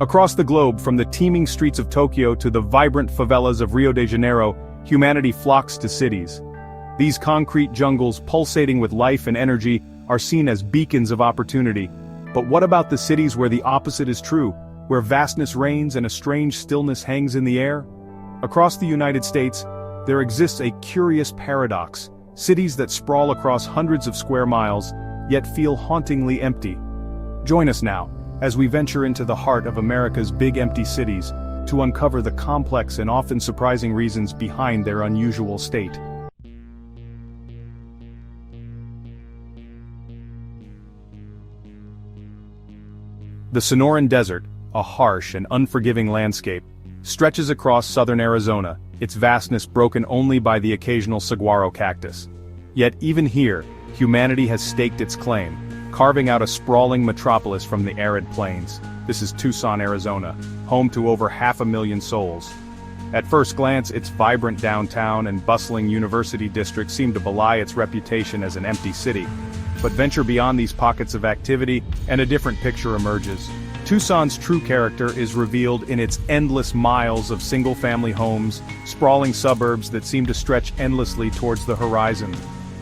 Across the globe, from the teeming streets of Tokyo to the vibrant favelas of Rio de Janeiro, humanity flocks to cities. These concrete jungles, pulsating with life and energy, are seen as beacons of opportunity. But what about the cities where the opposite is true, where vastness reigns and a strange stillness hangs in the air? Across the United States, there exists a curious paradox: cities that sprawl across hundreds of square miles, yet feel hauntingly empty. Join us now, as we venture into the heart of America's big empty cities, to uncover the complex and often surprising reasons behind their unusual state. The Sonoran Desert, a harsh and unforgiving landscape, stretches across southern Arizona, its vastness broken only by the occasional saguaro cactus. Yet even here, humanity has staked its claim, carving out a sprawling metropolis from the arid plains. This is Tucson, Arizona, home to over 500,000 souls. At first glance, its vibrant downtown and bustling university district seem to belie its reputation as an empty city. But venture beyond these pockets of activity, and a different picture emerges. Tucson's true character is revealed in its endless miles of single-family homes, sprawling suburbs that seem to stretch endlessly towards the horizon.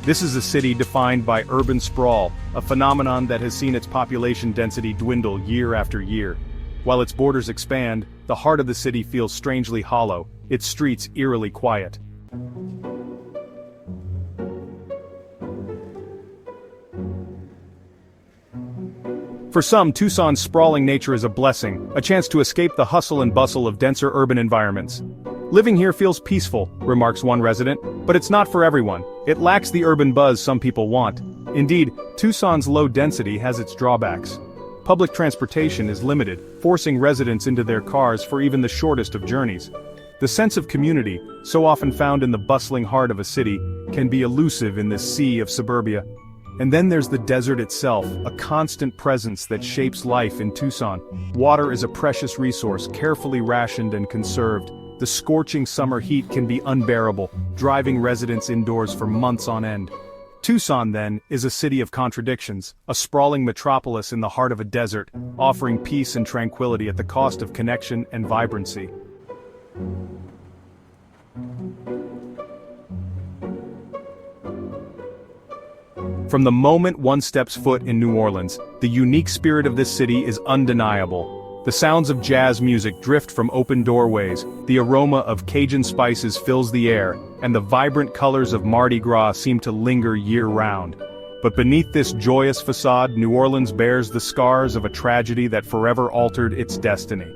This is a city defined by urban sprawl, a phenomenon that has seen its population density dwindle year after year. While its borders expand, the heart of the city feels strangely hollow, its streets eerily quiet. For some, Tucson's sprawling nature is a blessing, a chance to escape the hustle and bustle of denser urban environments. Living here feels peaceful, remarks one resident, but it's not for everyone. It lacks the urban buzz some people want. Indeed, Tucson's low density has its drawbacks. Public transportation is limited, forcing residents into their cars for even the shortest of journeys. The sense of community, so often found in the bustling heart of a city, can be elusive in this sea of suburbia. And then there's the desert itself, a constant presence that shapes life in Tucson. Water is a precious resource, carefully rationed and conserved. The scorching summer heat can be unbearable, driving residents indoors for months on end. Tucson, then, is a city of contradictions, a sprawling metropolis in the heart of a desert, offering peace and tranquility at the cost of connection and vibrancy. From the moment one steps foot in New Orleans, the unique spirit of this city is undeniable. The sounds of jazz music drift from open doorways, the aroma of Cajun spices fills the air, and the vibrant colors of Mardi Gras seem to linger year-round. But beneath this joyous facade, New Orleans bears the scars of a tragedy that forever altered its destiny.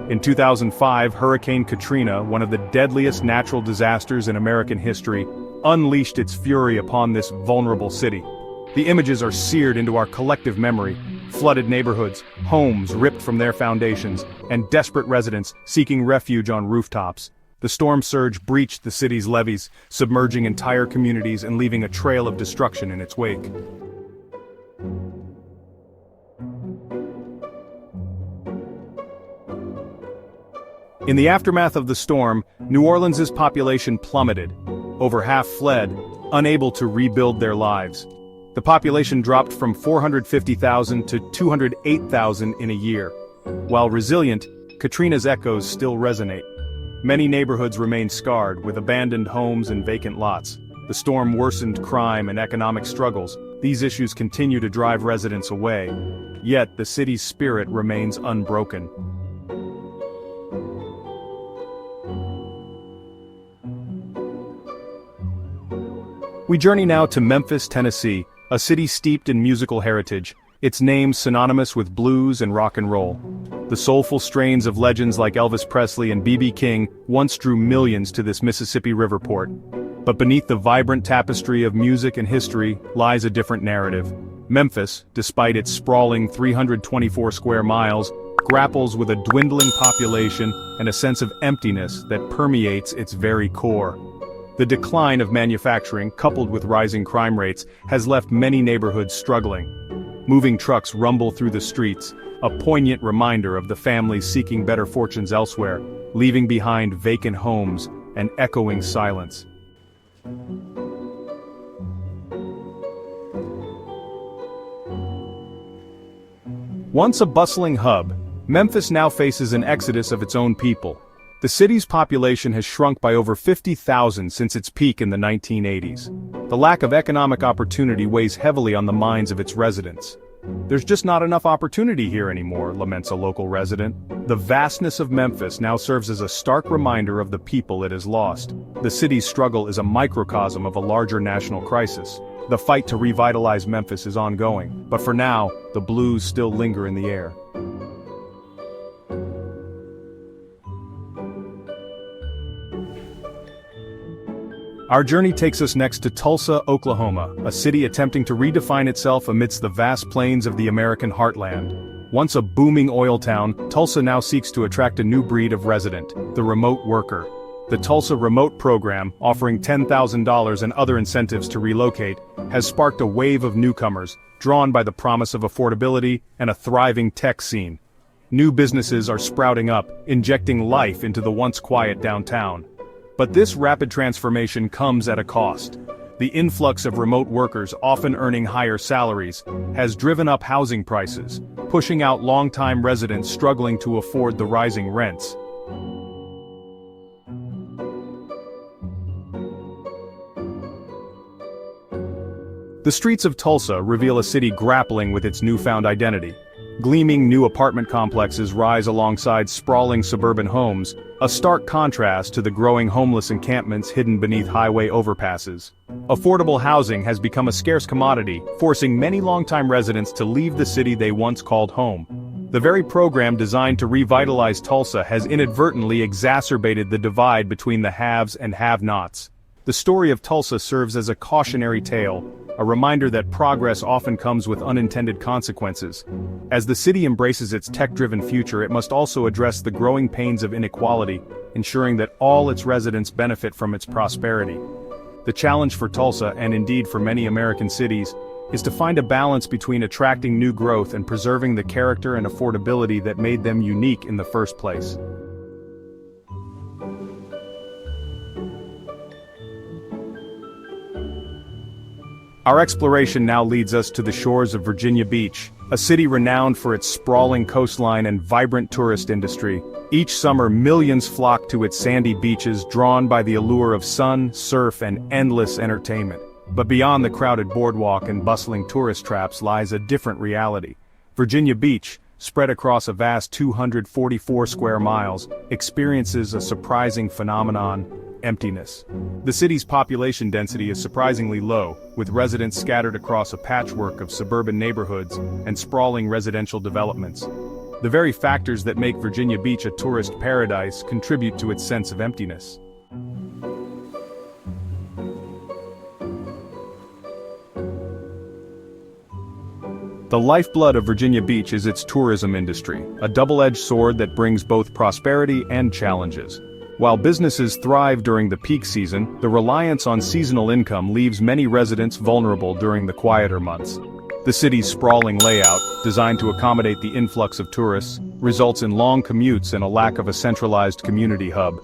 In 2005, Hurricane Katrina, one of the deadliest natural disasters in American history, unleashed its fury upon this vulnerable city. The images are seared into our collective memory: flooded neighborhoods, homes ripped from their foundations, and desperate residents seeking refuge on rooftops. The storm surge breached the city's levees, submerging entire communities and leaving a trail of destruction in its wake. In the aftermath of the storm, New Orleans' population plummeted. Over half fled, unable to rebuild their lives. The population dropped from 450,000 to 208,000 in a year. While resilient, Katrina's echoes still resonate. Many neighborhoods remain scarred, with abandoned homes and vacant lots. The storm worsened crime and economic struggles. These issues continue to drive residents away. Yet, the city's spirit remains unbroken. We journey now to Memphis, Tennessee, a city steeped in musical heritage, its name synonymous with blues and rock and roll. The soulful strains of legends like Elvis Presley and B.B. King once drew millions to this Mississippi river port. But beneath the vibrant tapestry of music and history lies a different narrative. Memphis, despite its sprawling 324 square miles, grapples with a dwindling population and a sense of emptiness that permeates its very core. The decline of manufacturing, coupled with rising crime rates, has left many neighborhoods struggling. Moving trucks rumble through the streets, a poignant reminder of the families seeking better fortunes elsewhere, leaving behind vacant homes and echoing silence. Once a bustling hub, Memphis now faces an exodus of its own people. The city's population has shrunk by over 50,000 since its peak in the 1980s. The lack of economic opportunity weighs heavily on the minds of its residents. "There's just not enough opportunity here anymore," laments a local resident. The vastness of Memphis now serves as a stark reminder of the people it has lost. The city's struggle is a microcosm of a larger national crisis. The fight to revitalize Memphis is ongoing, but for now, the blues still linger in the air. Our journey takes us next to Tulsa, Oklahoma, a city attempting to redefine itself amidst the vast plains of the American heartland. Once a booming oil town, Tulsa now seeks to attract a new breed of resident, the remote worker. The Tulsa Remote Program, offering $10,000 and other incentives to relocate, has sparked a wave of newcomers, drawn by the promise of affordability and a thriving tech scene. New businesses are sprouting up, injecting life into the once quiet downtown. But this rapid transformation comes at a cost. The influx of remote workers, often earning higher salaries, has driven up housing prices, pushing out longtime residents struggling to afford the rising rents. The streets of Tulsa reveal a city grappling with its newfound identity. Gleaming new apartment complexes rise alongside sprawling suburban homes, a stark contrast to the growing homeless encampments hidden beneath highway overpasses. Affordable housing has become a scarce commodity, forcing many longtime residents to leave the city they once called home. The very program designed to revitalize Tulsa has inadvertently exacerbated the divide between the haves and have-nots. The story of Tulsa serves as a cautionary tale, a reminder that progress often comes with unintended consequences. As the city embraces its tech-driven future, it must also address the growing pains of inequality, ensuring that all its residents benefit from its prosperity. The challenge for Tulsa, and indeed for many American cities, is to find a balance between attracting new growth and preserving the character and affordability that made them unique in the first place. Our exploration now leads us to the shores of Virginia Beach, a city renowned for its sprawling coastline and vibrant tourist industry. Each summer, millions flock to its sandy beaches, drawn by the allure of sun, surf, and endless entertainment. But beyond the crowded boardwalk and bustling tourist traps lies a different reality. Virginia Beach, spread across a vast 244 square miles, experiences a surprising phenomenon: emptiness. The city's population density is surprisingly low, with residents scattered across a patchwork of suburban neighborhoods and sprawling residential developments. The very factors that make Virginia Beach a tourist paradise contribute to its sense of emptiness. The lifeblood of Virginia Beach is its tourism industry, a double-edged sword that brings both prosperity and challenges. While businesses thrive during the peak season, the reliance on seasonal income leaves many residents vulnerable during the quieter months. The city's sprawling layout, designed to accommodate the influx of tourists, results in long commutes and a lack of a centralized community hub.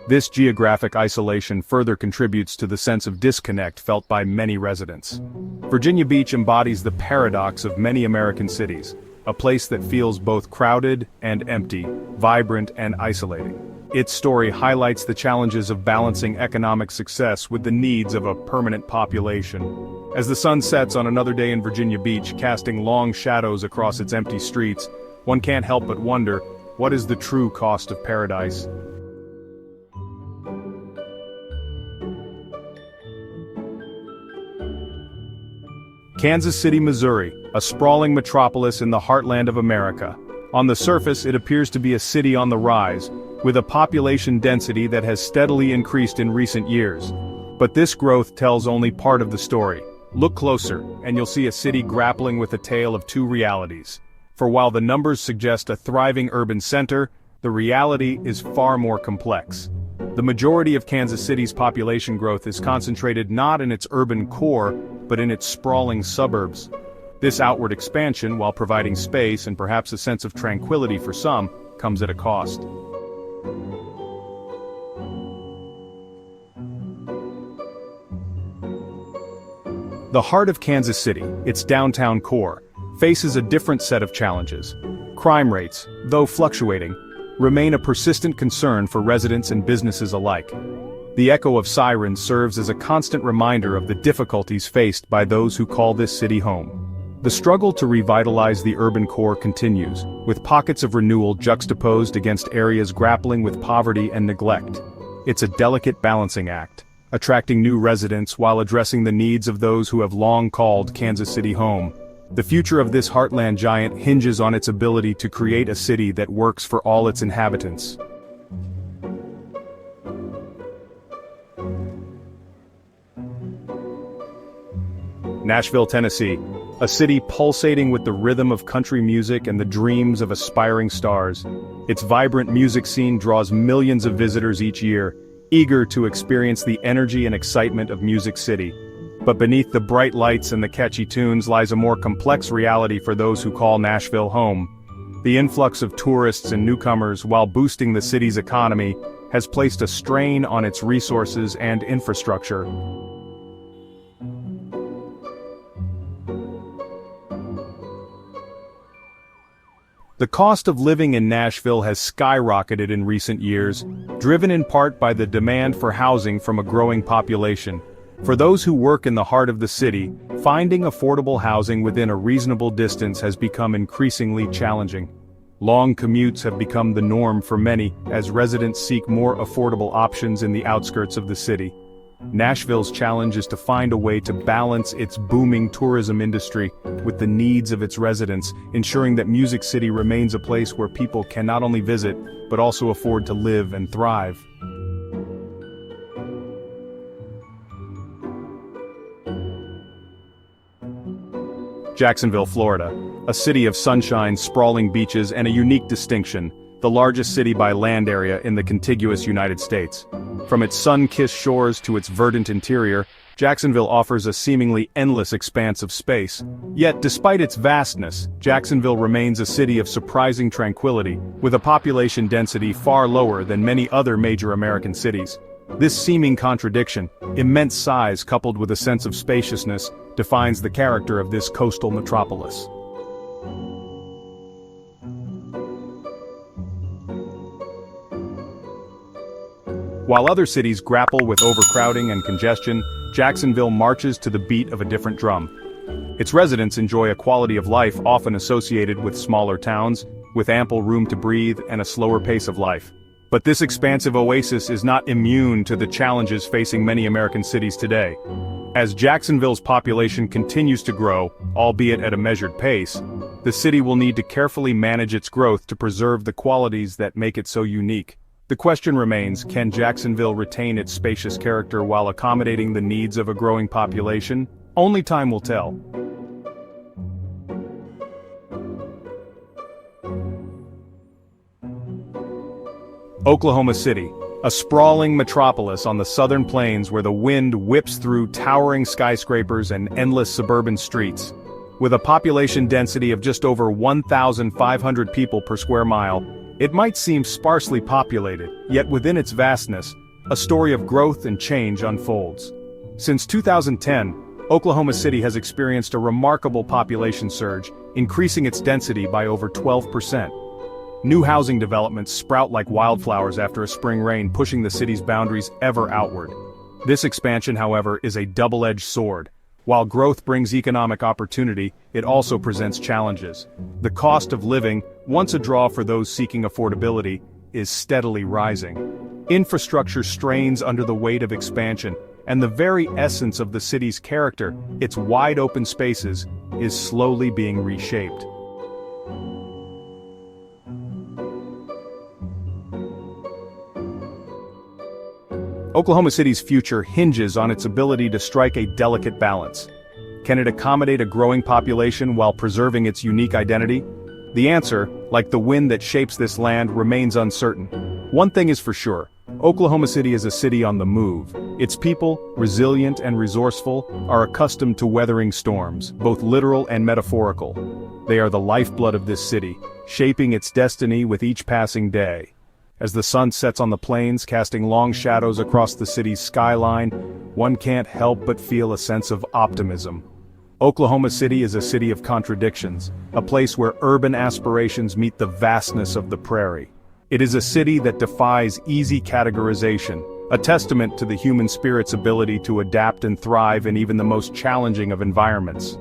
This geographic isolation further contributes to the sense of disconnect felt by many residents. Virginia Beach embodies the paradox of many American cities, a place that feels both crowded and empty, vibrant and isolating. Its story highlights the challenges of balancing economic success with the needs of a permanent population. As the sun sets on another day in Virginia Beach, casting long shadows across its empty streets, one can't help but wonder, what is the true cost of paradise? Kansas City, Missouri, a sprawling metropolis in the heartland of America. On the surface, it appears to be a city on the rise, with a population density that has steadily increased in recent years. But this growth tells only part of the story. Look closer, and you'll see a city grappling with a tale of two realities. For while the numbers suggest a thriving urban center, the reality is far more complex. The majority of Kansas City's population growth is concentrated not in its urban core, but in its sprawling suburbs. This outward expansion, while providing space and perhaps a sense of tranquility for some, comes at a cost. The heart of Kansas City, its downtown core, faces a different set of challenges. Crime rates, though fluctuating, remain a persistent concern for residents and businesses alike. The echo of sirens serves as a constant reminder of the difficulties faced by those who call this city home. The struggle to revitalize the urban core continues, with pockets of renewal juxtaposed against areas grappling with poverty and neglect. It's a delicate balancing act, attracting new residents while addressing the needs of those who have long called Kansas City home. The future of this heartland giant hinges on its ability to create a city that works for all its inhabitants. Nashville, Tennessee, a city pulsating with the rhythm of country music and the dreams of aspiring stars. Its vibrant music scene draws millions of visitors each year, eager to experience the energy and excitement of Music City. But beneath the bright lights and the catchy tunes lies a more complex reality for those who call Nashville home. The influx of tourists and newcomers, while boosting the city's economy, has placed a strain on its resources and infrastructure. The cost of living in Nashville has skyrocketed in recent years, driven in part by the demand for housing from a growing population. For those who work in the heart of the city, finding affordable housing within a reasonable distance has become increasingly challenging. Long commutes have become the norm for many as residents seek more affordable options in the outskirts of the city. Nashville's challenge is to find a way to balance its booming tourism industry with the needs of its residents, ensuring that Music City remains a place where people can not only visit, but also afford to live and thrive. Jacksonville, Florida, a city of sunshine, sprawling beaches, and a unique distinction, the largest city by land area in the contiguous United States. From its sun-kissed shores to its verdant interior, Jacksonville offers a seemingly endless expanse of space. Yet, despite its vastness, Jacksonville remains a city of surprising tranquility, with a population density far lower than many other major American cities. This seeming contradiction, immense size coupled with a sense of spaciousness, defines the character of this coastal metropolis. While other cities grapple with overcrowding and congestion, Jacksonville marches to the beat of a different drum. Its residents enjoy a quality of life often associated with smaller towns, with ample room to breathe and a slower pace of life. But this expansive oasis is not immune to the challenges facing many American cities today. As Jacksonville's population continues to grow, albeit at a measured pace, the city will need to carefully manage its growth to preserve the qualities that make it so unique. The question remains, can Jacksonville retain its spacious character while accommodating the needs of a growing population? Only time will tell. Oklahoma City, a sprawling metropolis on the southern plains where the wind whips through towering skyscrapers and endless suburban streets. With a population density of just over 1,500 people per square mile, it might seem sparsely populated, yet within its vastness, a story of growth and change unfolds. Since 2010, Oklahoma City has experienced a remarkable population surge, increasing its density by over 12%. New housing developments sprout like wildflowers after a spring rain, pushing the city's boundaries ever outward. This expansion, however, is a double-edged sword. While growth brings economic opportunity, it also presents challenges. The cost of living, once a draw for those seeking affordability, is steadily rising. Infrastructure strains under the weight of expansion, and the very essence of the city's character, its wide-open spaces, is slowly being reshaped. Oklahoma City's future hinges on its ability to strike a delicate balance. Can it accommodate a growing population while preserving its unique identity? The answer, like the wind that shapes this land, remains uncertain. One thing is for sure, Oklahoma City is a city on the move. Its people, resilient and resourceful, are accustomed to weathering storms, both literal and metaphorical. They are the lifeblood of this city, shaping its destiny with each passing day. As the sun sets on the plains, casting long shadows across the city's skyline, one can't help but feel a sense of optimism. Oklahoma City is a city of contradictions, a place where urban aspirations meet the vastness of the prairie. It is a city that defies easy categorization, a testament to the human spirit's ability to adapt and thrive in even the most challenging of environments.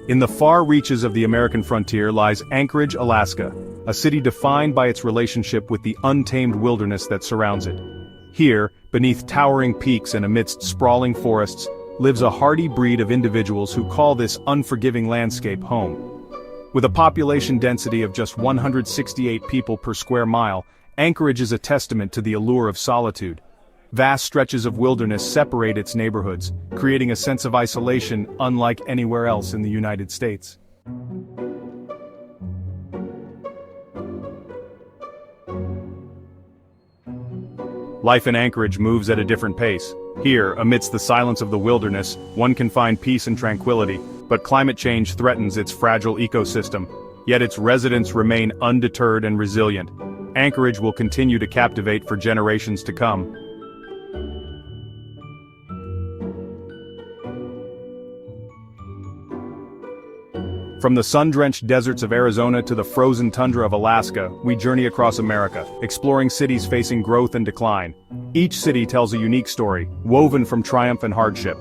In the far reaches of the American frontier lies Anchorage, Alaska, a city defined by its relationship with the untamed wilderness that surrounds it. Here, beneath towering peaks and amidst sprawling forests, lives a hardy breed of individuals who call this unforgiving landscape home. With a population density of just 168 people per square mile, Anchorage is a testament to the allure of solitude. Vast stretches of wilderness separate its neighborhoods, creating a sense of isolation unlike anywhere else in the United States. Life in Anchorage moves at a different pace. Here, amidst the silence of the wilderness, one can find peace and tranquility, but climate change threatens its fragile ecosystem. Yet its residents remain undeterred and resilient. Anchorage will continue to captivate for generations to come. From the sun-drenched deserts of Arizona to the frozen tundra of Alaska, we journey across America, exploring cities facing growth and decline. Each city tells a unique story, woven from triumph and hardship.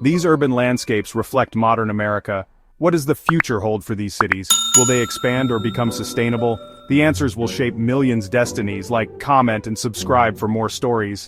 These urban landscapes reflect modern America. What does the future hold for these cities? Will they expand or become sustainable? The answers will shape millions' destinies. Like, comment, and subscribe for more stories.